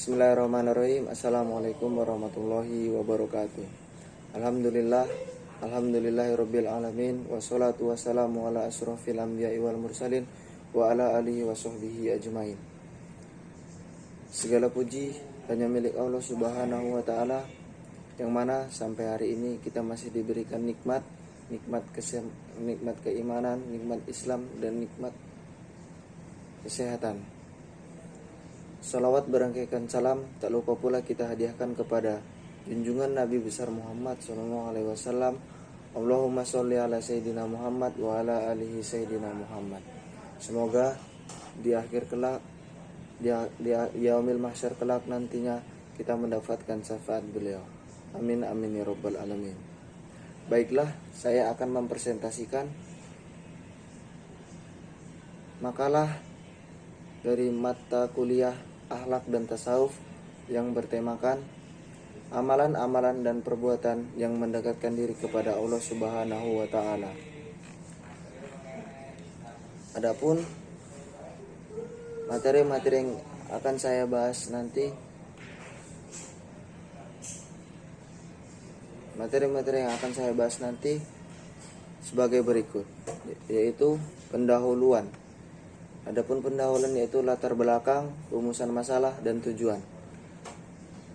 Bismillahirrahmanirrahim. Assalamualaikum warahmatullahi wabarakatuh. Alhamdulillah, alhamdulillahirabbil alamin, wassalatu wassalamu ala asrofil anbiya'i wal mursalin wa ala alihi wa sahbihi ajmain. Segala puji hanya milik Allah Subhanahu wa taala, yang mana sampai hari ini kita masih diberikan nikmat keimanan, nikmat Islam, dan nikmat kesehatan. Salawat berangkaikan salam tak lupa pula kita hadiahkan kepada junjungan Nabi besar Muhammad SAW. Allahumma sholli ala Sayyidina Muhammad wa ala alihi Sayyidina Muhammad. Semoga di akhir kelak, di yaumil mahsyar kelak nantinya, kita mendapatkan syafaat beliau. Amin amin ya rabbal alamin. Baiklah, saya akan mempresentasikan makalah dari mata kuliah Akhlak dan Tasawuf yang bertemakan amalan-amalan dan perbuatan yang mendekatkan diri kepada Allah Subhanahu wa taala. Adapun materi-materi yang akan saya bahas nanti, sebagai berikut, yaitu pendahuluan. Adapun pendahuluan yaitu latar belakang, rumusan masalah, dan tujuan.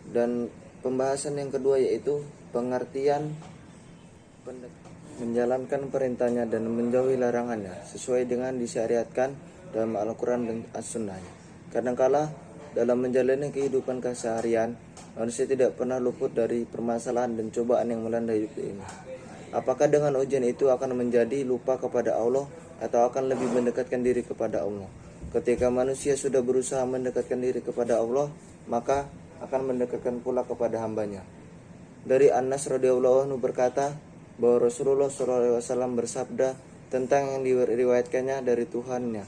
Dan pembahasan yang kedua yaitu pengertian menjalankan perintahnya dan menjauhi larangannya sesuai dengan disyariatkan dalam Al-Quran dan As-Sunnah. Kadangkala dalam menjalani kehidupan keseharian, manusia tidak pernah luput dari permasalahan dan cobaan yang melanda hidup ini. Apakah dengan ujian itu akan menjadi lupa kepada Allah atau akan lebih mendekatkan diri kepada Allah? Ketika manusia sudah berusaha mendekatkan diri kepada Allah, maka akan mendekatkan pula kepada hambanya. Dari Anas radhiyallahu anhu berkata bahwa Rasulullah SAW bersabda tentang yang diriwayatkannya dari Tuhannya,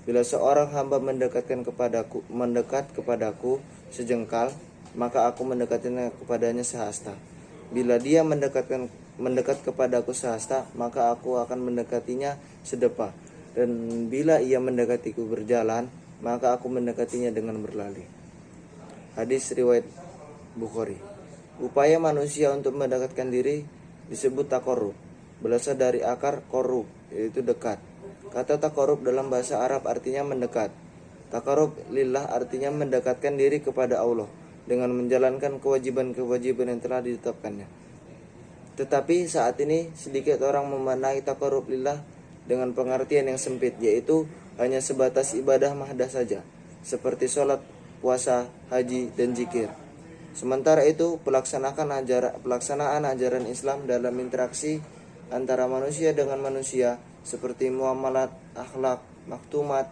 bila seorang hamba mendekat kepadaku sejengkal, maka aku mendekatnya kepadanya sehasta. Bila dia mendekat kepadaku sehasta, maka aku akan mendekatinya sedepa. Dan bila ia mendekatiku berjalan, maka aku mendekatinya dengan berlari. Hadis riwayat Bukhari. Upaya manusia untuk mendekatkan diri disebut taqarrub, berasal dari akar qarrub, yaitu dekat. Kata taqarrub dalam bahasa Arab artinya mendekat. Taqarrub lillah artinya mendekatkan diri kepada Allah dengan menjalankan kewajiban-kewajiban yang telah ditetapkannya. Tetapi saat ini sedikit orang memaknai taqarrub lillah dengan pengertian yang sempit, yaitu hanya sebatas ibadah mahdah saja, seperti sholat, puasa, haji, dan zikir. Sementara itu pelaksanaan ajaran Islam dalam interaksi antara manusia dengan manusia, seperti muamalat, akhlak, maktumat,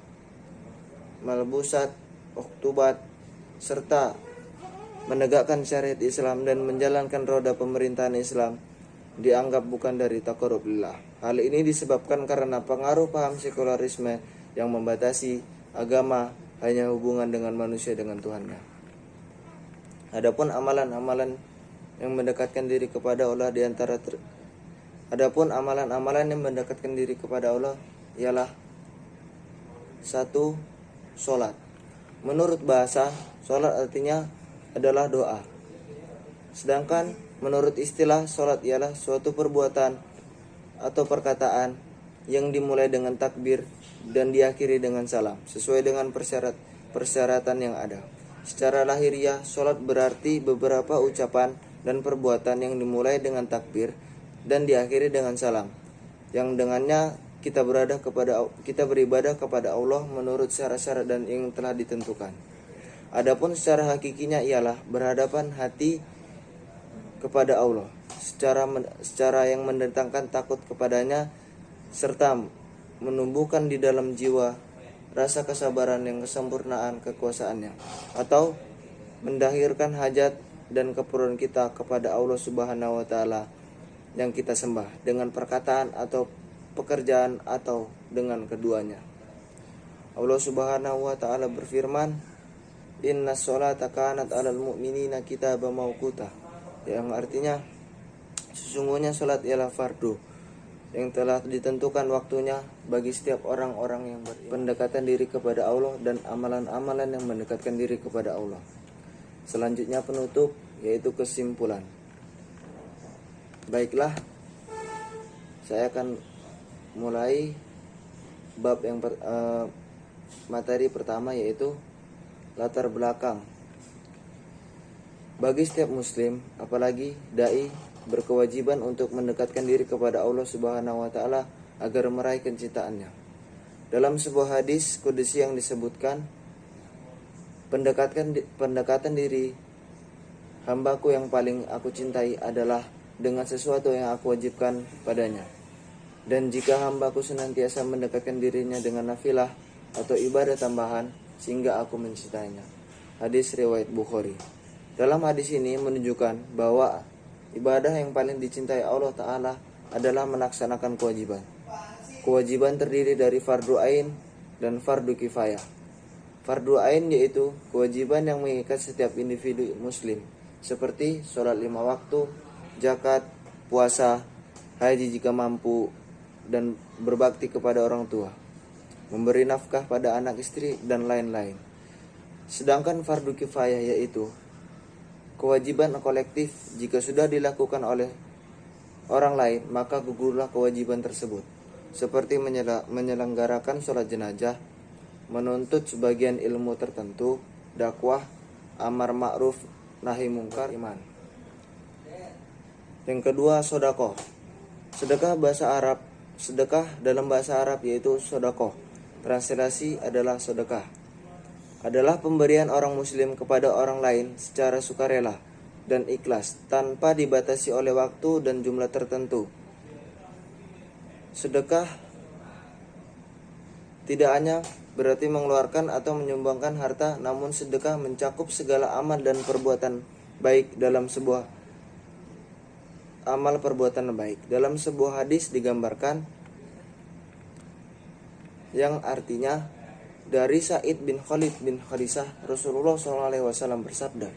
malbusat, uktubat, serta menegakkan syariat Islam dan menjalankan roda pemerintahan Islam, dianggap bukan dari taqarrub lillah. Hal ini disebabkan karena pengaruh paham sekularisme yang membatasi agama hanya hubungan dengan manusia dengan Tuhannya. Adapun amalan-amalan yang mendekatkan diri kepada Allah ialah 1. Sholat. Menurut bahasa, sholat artinya adalah doa. Sedangkan menurut istilah, sholat ialah suatu perbuatan atau perkataan yang dimulai dengan takbir dan diakhiri dengan salam, sesuai dengan persyaratan yang ada. Secara lahiriah, sholat berarti beberapa ucapan dan perbuatan yang dimulai dengan takbir dan diakhiri dengan salam, yang dengannya kita beribadah kepada Allah menurut syarat-syarat dan yang telah ditentukan. Adapun secara hakikinya ialah berhadapan hati kepada Allah secara yang mendatangkan takut kepadanya, serta menumbuhkan di dalam jiwa rasa kesabaran yang kesempurnaan kekuasaannya, atau mendahirkan hajat dan keperluan kita kepada Allah Subhanahu wa taala yang kita sembah dengan perkataan atau pekerjaan atau dengan keduanya. Allah Subhanahu wa taala berfirman, "Innas sholata kanat 'alal mu'minina kitaban mauquta," yang artinya sesungguhnya salat ialah fardu yang telah ditentukan waktunya bagi setiap orang-orang yang pendekatan diri kepada Allah dan amalan-amalan yang mendekatkan diri kepada Allah. Selanjutnya penutup, yaitu kesimpulan. Baiklah, saya akan mulai bab yang materi pertama, yaitu latar belakang. Bagi setiap muslim, apalagi dai, berkewajiban untuk mendekatkan diri kepada Allah Subhanahu wa taala agar meraih kecintaannya. Dalam sebuah hadis qudsi yang disebutkan, pendekatan diri hambaku yang paling aku cintai adalah dengan sesuatu yang aku wajibkan padanya. Dan jika hambaku senantiasa mendekatkan dirinya dengan nafilah atau ibadah tambahan, sehingga aku mencintainya. Hadis riwayat Bukhari. Dalam hadis ini menunjukkan bahwa ibadah yang paling dicintai Allah Ta'ala adalah melaksanakan kewajiban. Kewajiban terdiri dari fardu ain dan fardu kifayah. Fardu ain yaitu kewajiban yang mengikat setiap individu muslim, seperti sholat 5 waktu, zakat, puasa, haji jika mampu, dan berbakti kepada orang tua, memberi nafkah pada anak istri, dan lain-lain. Sedangkan fardu kifayah yaitu kewajiban kolektif. Jika sudah dilakukan oleh orang lain, maka gugurlah kewajiban tersebut, seperti menyelenggarakan sholat jenazah, menuntut sebagian ilmu tertentu, dakwah, amar ma'ruf, nahi mungkar, iman. Yang kedua, sedekah. Sedekah dalam bahasa Arab yaitu sodakoh. Translasi adalah sedekah. Adalah pemberian orang muslim kepada orang lain secara sukarela dan ikhlas, tanpa dibatasi oleh waktu dan jumlah tertentu. Sedekah tidak hanya berarti mengeluarkan atau menyumbangkan harta, namun sedekah mencakup segala amal dan perbuatan baik dalam sebuah amal perbuatan baik. Dalam sebuah hadis digambarkan yang artinya, dari Sa'id bin Khalid bin Khadisah, Rasulullah SAW bersabda,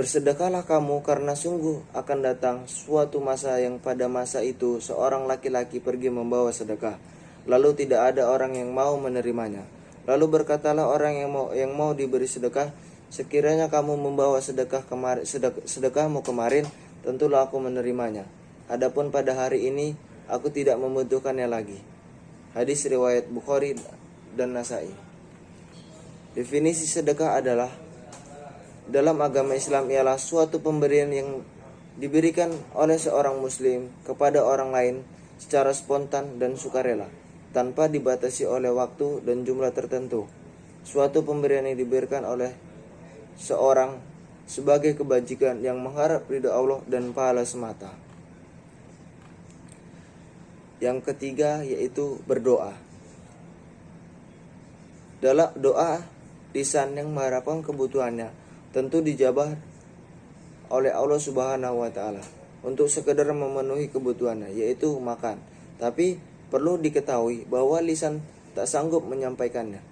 "Bersedekahlah kamu, karena sungguh akan datang suatu masa yang pada masa itu seorang laki-laki pergi membawa sedekah, lalu tidak ada orang yang mau menerimanya. Lalu berkatalah orang yang mau diberi sedekah, sekiranya kamu membawa sedekahmu kemarin, tentulah aku menerimanya. Adapun pada hari ini, aku tidak membutuhkannya lagi." Hadis riwayat Bukhari dan Nasai. Definisi sedekah adalah dalam agama Islam ialah suatu pemberian yang diberikan oleh seorang muslim kepada orang lain secara spontan dan sukarela, tanpa dibatasi oleh waktu dan jumlah tertentu. Suatu pemberian yang diberikan oleh seorang sebagai kebajikan yang mengharap ridha Allah dan pahala semata. Yang ketiga yaitu berdoa. Dalam doa, lisan yang mengharapkan kebutuhannya tentu dijabah oleh Allah Subhanahu wa taala untuk sekedar memenuhi kebutuhannya, yaitu makan. Tapi perlu diketahui bahwa lisan tak sanggup menyampaikannya,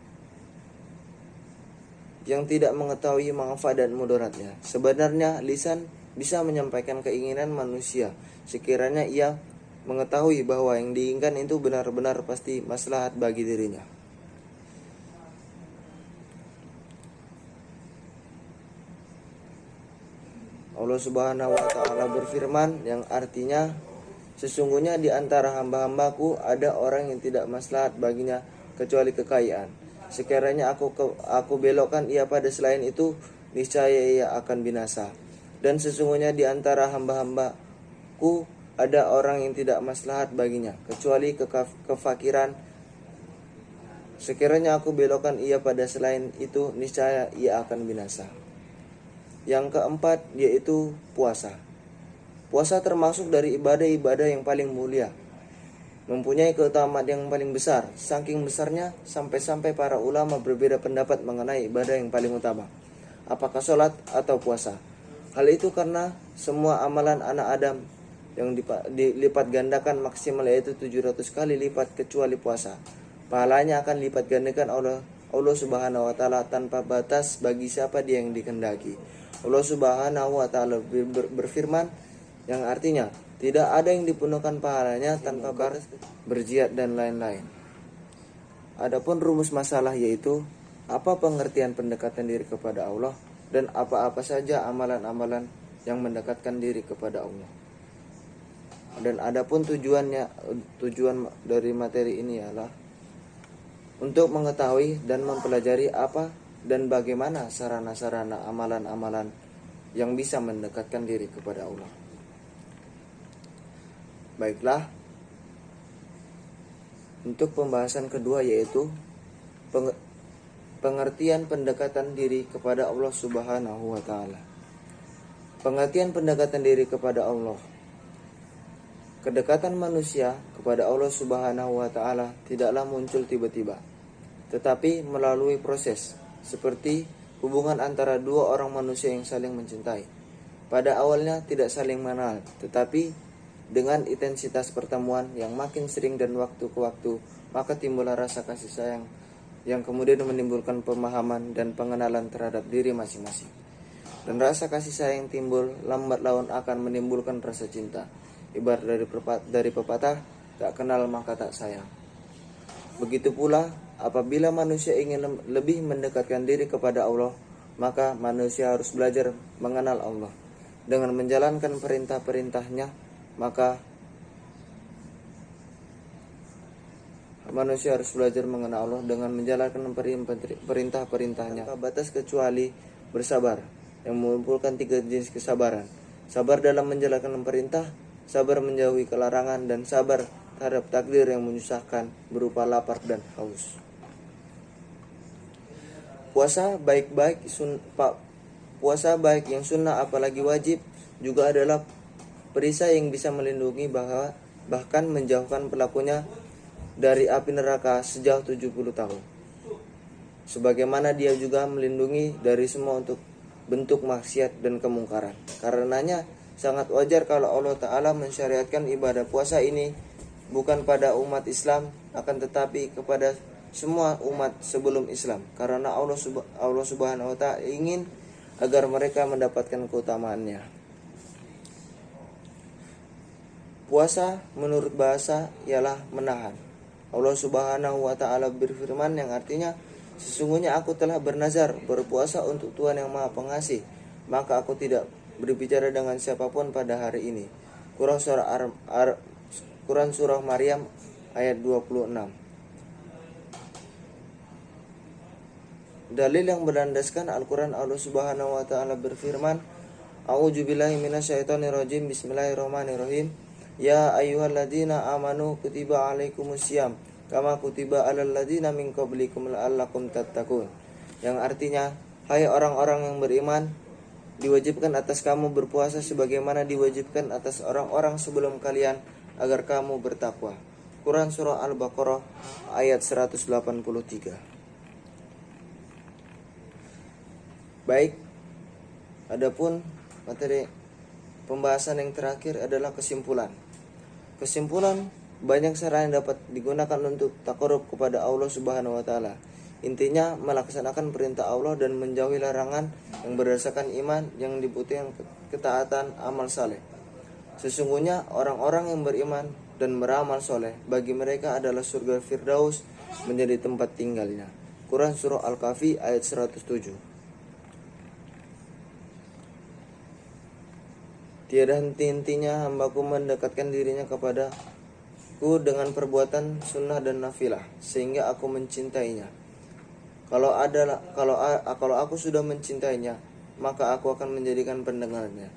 yang tidak mengetahui manfaat dan mudaratnya. Sebenarnya lisan bisa menyampaikan keinginan manusia sekiranya ia mengetahui bahwa yang diinginkan itu benar-benar pasti maslahat bagi dirinya. Allah Subhanahu wa taala berfirman yang artinya, "Sesungguhnya di antara hamba-hambaku ada orang yang tidak maslahat baginya kecuali kekayaan. Sekiranya aku belokkan ia pada selain itu, niscaya ia akan binasa. Dan sesungguhnya di antara hamba-hambaku ada orang yang tidak maslahat baginya kecuali kefakiran. Sekiranya aku belokkan ia pada selain itu, niscaya ia akan binasa." Yang keempat yaitu puasa. Puasa termasuk dari ibadah-ibadah yang paling mulia, mempunyai keutamaan yang paling besar. Saking besarnya sampai-sampai para ulama berbeda pendapat mengenai ibadah yang paling utama, apakah sholat atau puasa. Hal itu karena semua amalan anak Adam yang dilipat gandakan maksimal yaitu 700 kali lipat kecuali puasa. Pahalanya akan lipat gandakan oleh Allah Subhanahu wa taala tanpa batas bagi siapa dia yang dikehendaki. Allah Subhanahu wa taala berfirman yang artinya, tidak ada yang dipenuhkan pahalanya tanpa berjihad dan lain-lain. Adapun rumus masalah yaitu apa pengertian pendekatan diri kepada Allah, dan apa-apa saja amalan-amalan yang mendekatkan diri kepada Allah. Dan adapun tujuan dari materi ini adalah untuk mengetahui dan mempelajari apa dan bagaimana sarana-sarana amalan-amalan yang bisa mendekatkan diri kepada Allah. Baiklah, untuk pembahasan kedua yaitu pengertian pendekatan diri kepada Allah Subhanahu wa taala. Pengertian pendekatan diri kepada Allah. Kedekatan manusia kepada Allah Subhanahu wa taala tidaklah muncul tiba-tiba, tetapi melalui proses, seperti hubungan antara dua orang manusia yang saling mencintai. Pada awalnya tidak saling mengenal, tetapi dengan intensitas pertemuan yang makin sering dan waktu ke waktu, maka timbullah rasa kasih sayang yang kemudian menimbulkan pemahaman dan pengenalan terhadap diri masing-masing. Dan rasa kasih sayang timbul lambat laun akan menimbulkan rasa cinta. Ibarat dari pepatah, tak kenal maka tak sayang. Begitu pula apabila manusia ingin lebih mendekatkan diri kepada Allah, maka manusia harus belajar mengenal Allah. Dengan menjalankan perintah-perintahnya, maka manusia harus belajar mengenal Allah dengan menjalankan perintah-perintahnya. Tanpa batas kecuali bersabar, yang mengumpulkan 3 jenis kesabaran. Sabar dalam menjalankan perintah, sabar menjauhi kelarangan, dan sabar terhadap takdir yang menyusahkan berupa lapar dan haus. Puasa baik yang sunnah apalagi wajib juga adalah perisai yang bisa melindungi bahkan menjauhkan pelakunya dari api neraka sejauh 70 tahun. Sebagaimana dia juga melindungi dari semua bentuk maksiat dan kemungkaran. Karenanya sangat wajar kalau Allah Ta'ala mensyariatkan ibadah puasa ini bukan pada umat Islam, akan tetapi kepada semua umat sebelum Islam. Karena Allah Subhanahu wa Ta'ala ingin agar mereka mendapatkan keutamaannya. Puasa menurut bahasa ialah menahan. Allah Subhanahu wa Ta'ala berfirman yang artinya, sesungguhnya aku telah bernazar berpuasa untuk Tuhan yang Maha Pengasih, maka aku tidak berbicara dengan siapapun pada hari ini. Quran surah Maryam ayat 26. Dalil yang berlandaskan Al-Quran, Allah Subhanahu wa Ta'ala berfirman, A'udzubillahi minasyaitonirrajim, Bismillahirrahmanirrahim. Ya ayyuhalladzina amanu kutiba alaikumusiyam kama kutiba alal ladzina min qablikum la'allakum tattaqun. Yang artinya, hai orang-orang yang beriman, diwajibkan atas kamu berpuasa sebagaimana diwajibkan atas orang-orang sebelum kalian agar kamu bertakwa. Quran surah Al-Baqarah ayat 183. Baik, adapun materi pembahasan yang terakhir adalah kesimpulan. Kesimpulan, banyak cara yang dapat digunakan untuk taqarrub kepada Allah Subhanahu wa Ta'ala. Intinya melaksanakan perintah Allah dan menjauhi larangan yang berdasarkan iman yang dibutuhkan ketaatan amal saleh. Sesungguhnya orang-orang yang beriman dan beramal soleh, bagi mereka adalah surga Firdaus menjadi tempat tinggalnya. Quran surah Al-Kahfi ayat 107. Tiada henti-hentinya hambaku mendekatkan dirinya kepadaku dengan perbuatan sunnah dan nafilah, sehingga aku mencintainya. Kalau aku sudah mencintainya, maka aku akan menjadikan pendengarnya,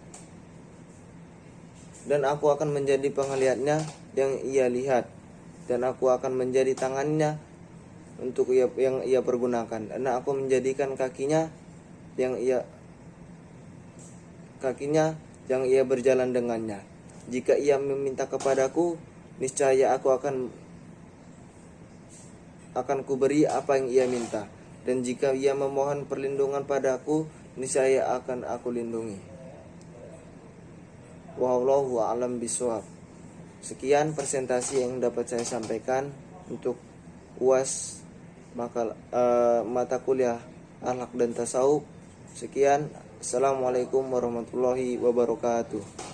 dan aku akan menjadi penglihatnya yang ia lihat, dan aku akan menjadi tangannya untuk yang ia pergunakan, dan aku menjadikan kakinya yang ia berjalan dengannya. Jika ia meminta kepadaku, niscaya aku akan kuberi apa yang ia minta, dan jika ia memohon perlindungan padaku, niscaya akan aku lindungi. Wallahu a'lam bishawab. Sekian presentasi yang dapat saya sampaikan untuk UAS mata kuliah Akhlak dan Tasawuf. Sekian, assalamualaikum warahmatullahi wabarakatuh.